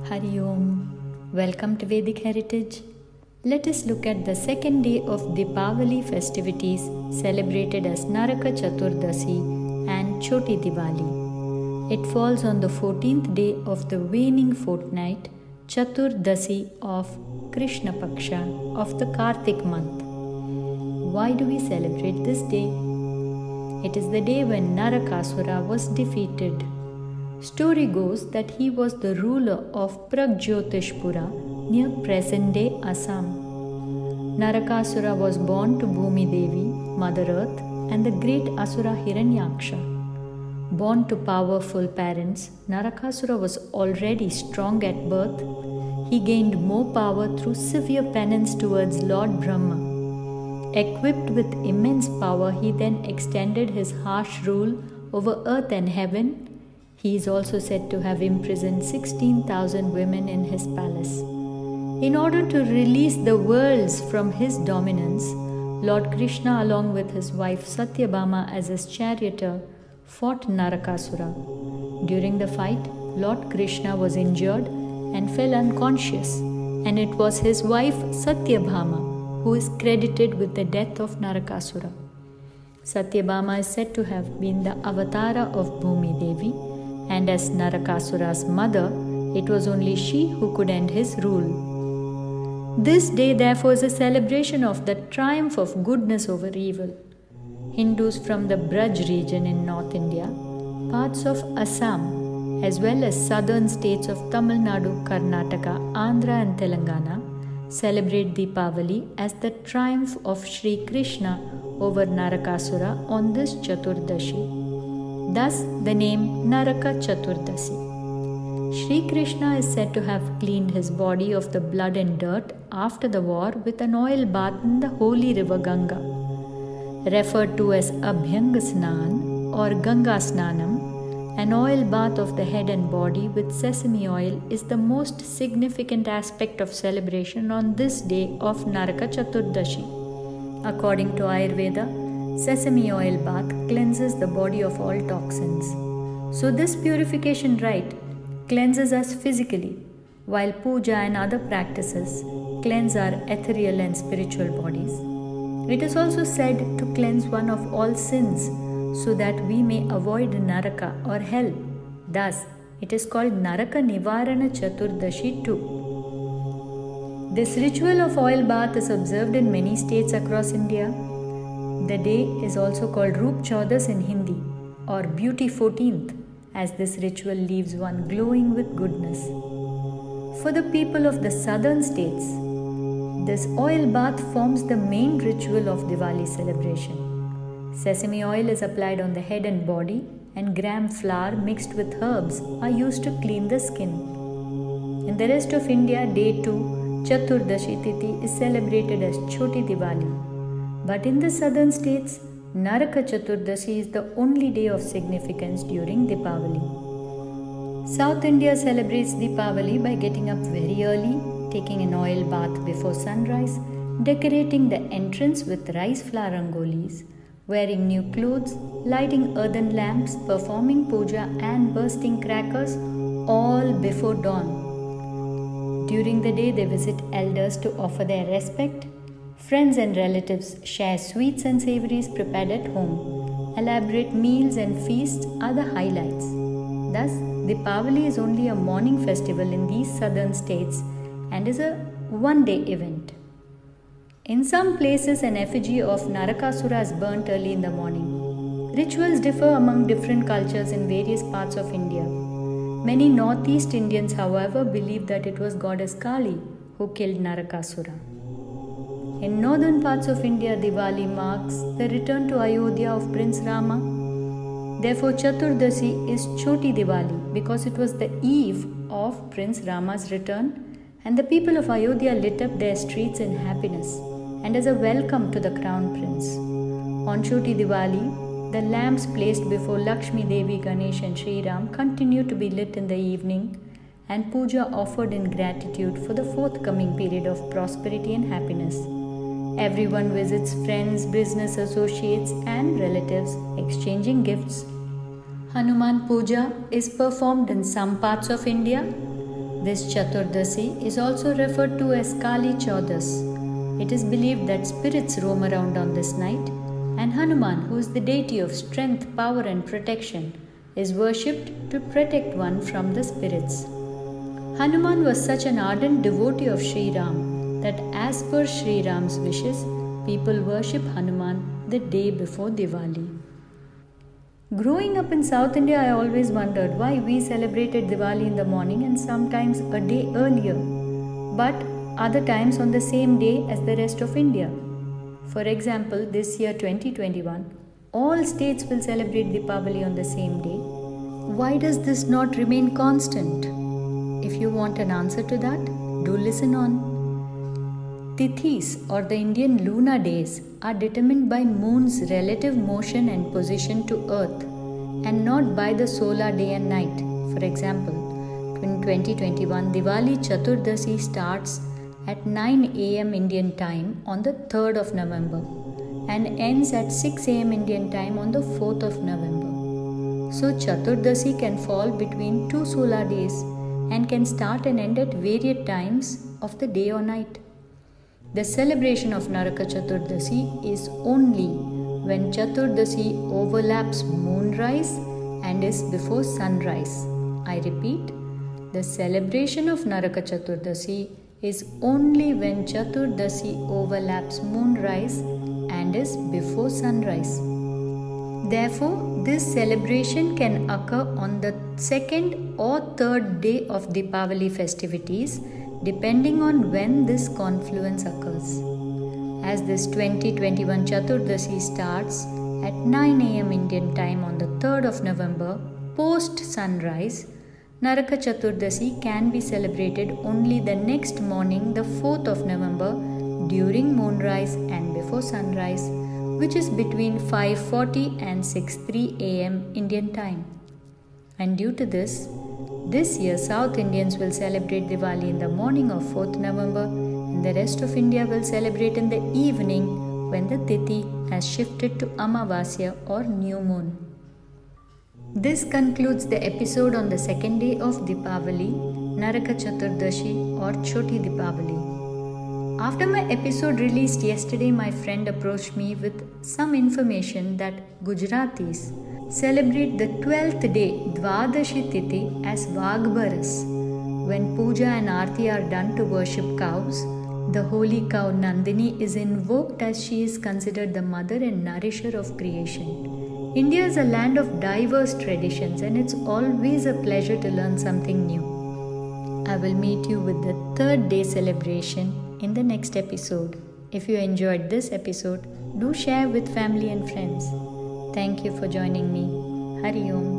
Hari Om. Welcome to Vedic Heritage. Let us look at the second day of Deepavali festivities celebrated as Naraka Chaturdasi and Choti Diwali. It falls on the 14th day of the waning fortnight, Chaturdasi of Krishna Paksha of the Kartik month. Why do we celebrate this day? It is the day when Narakasura was defeated. Story goes that he was the ruler of Pragjyotishpura near present-day Assam. Narakasura was born to Bhumi Devi, Mother Earth, and the great Asura Hiranyaksha. Born to powerful parents, Narakasura was already strong at birth. He gained more power through severe penance towards Lord Brahma. Equipped with immense power, he then extended his harsh rule over earth and heaven. He is also said to have imprisoned 16,000 women in his palace. In order to release the worlds from his dominance, Lord Krishna, along with his wife Satyabhama as his charioteer, fought Narakasura. During the fight, Lord Krishna was injured and fell unconscious, and it was his wife Satyabhama who is credited with the death of Narakasura. Satyabhama is said to have been the avatara of Bhumi Devi, and as Narakasura's mother, it was only she who could end his rule. This day, therefore, is a celebration of the triumph of goodness over evil. Hindus from the Braj region in North India, parts of Assam, as well as southern states of Tamil Nadu, Karnataka, Andhra and Telangana, celebrate Deepavali as the triumph of Sri Krishna over Narakasura on this Chaturdashi. Thus, the name Naraka Chaturdasi. Sri Krishna is said to have cleaned his body of the blood and dirt after the war with an oil bath in the holy river Ganga. Referred to as Abhyang Snan or Ganga Snanam, an oil bath of the head and body with sesame oil is the most significant aspect of celebration on this day of Naraka Chaturdashi. According to Ayurveda, sesame oil bath cleanses the body of all toxins. So this purification rite cleanses us physically, while puja and other practices cleanse our ethereal and spiritual bodies. It is also said to cleanse one of all sins so that we may avoid Naraka or hell. Thus, it is called Naraka Nivarana Chaturdashi too. This ritual of oil bath is observed in many states across India. The day is also called Roop Chaudas in Hindi or Beauty 14th, as this ritual leaves one glowing with goodness. For the people of the southern states, this oil bath forms the main ritual of Diwali celebration. Sesame oil is applied on the head and body, and gram flour mixed with herbs are used to clean the skin. In the rest of India, day 2, Chaturdashi Tithi, is celebrated as Choti Diwali. But in the southern states, Naraka Chaturdasi is the only day of significance during Deepavali. South India celebrates Deepavali by getting up very early, taking an oil bath before sunrise, decorating the entrance with rice flour rangolis, wearing new clothes, lighting earthen lamps, performing puja and bursting crackers, all before dawn. During the day, they visit elders to offer their respect. Friends and relatives share sweets and savories prepared at home. Elaborate meals and feasts are the highlights. Thus, Deepavali is only a morning festival in these southern states and is a one-day event. In some places, an effigy of Narakasura is burnt early in the morning. Rituals differ among different cultures in various parts of India. Many Northeast Indians, however, believe that it was goddess Kali who killed Narakasura. In northern parts of India, Diwali marks the return to Ayodhya of Prince Rama. Therefore, Chaturdasi is Choti Diwali because it was the eve of Prince Rama's return, and the people of Ayodhya lit up their streets in happiness and as a welcome to the crown prince. On Choti Diwali, the lamps placed before Lakshmi Devi, Ganesh and Sri Ram continue to be lit in the evening, and puja offered in gratitude for the forthcoming period of prosperity and happiness. Everyone visits friends, business associates and relatives, exchanging gifts. Hanuman Puja is performed in some parts of India This Chaturdasi is also referred to as Kali Chaudas. It is believed that spirits roam around on this night, and Hanuman, who is the deity of strength, power, and protection, is worshipped to protect one from the spirits. Hanuman was such an ardent devotee of Sri Ram that, as per Sri Ram's wishes, people worship Hanuman the day before Diwali. Growing up in South India, I always wondered why we celebrated Diwali in the morning and sometimes a day earlier, but other times on the same day as the rest of India. For example, this year 2021, all states will celebrate Deepavali on the same day. Why does this not remain constant? If you want an answer to that, do listen on. Tithis, or the Indian lunar days, are determined by moon's relative motion and position to earth and not by the solar day and night. For example, in 2021, Diwali Chaturdasi starts at 9 am Indian time on the 3rd of November and ends at 6 am Indian time on the 4th of November. So Chaturdasi can fall between two solar days and can start and end at various times of the day or night. The celebration of Naraka Chaturdasi is only when Chaturdasi overlaps moonrise and is before sunrise. I repeat, the celebration of Naraka Chaturdasi is only when Chaturdasi overlaps moonrise and is before sunrise. Therefore, this celebration can occur on the second or third day of Deepavali festivities, depending on when this confluence occurs. As this 2021 Chaturdasi starts at 9 am Indian time on the 3rd of November, post sunrise, Naraka Chaturdasi can be celebrated only the next morning, the 4th of November, during moonrise and before sunrise, which is between 5:40 and 6:03 am Indian time. And due to this year South Indians will celebrate Diwali in the morning of 4th November and the rest of India will celebrate in the evening when the Tithi has shifted to Amavasya or new moon. This concludes the episode on the second day of Deepavali, Naraka Chaturdashi or Choti Deepavali. After my episode released yesterday, my friend approached me with some information that Gujaratis celebrate the 12th day, Dwadashi Tithi, as Vagbaras. When puja and aarti are done to worship cows, the holy cow Nandini is invoked as she is considered the mother and nourisher of creation. India is a land of diverse traditions and it's always a pleasure to learn something new. I will meet you with the third day celebration in the next episode. If you enjoyed this episode, do share with family and friends. Thank you for joining me. Hari Om.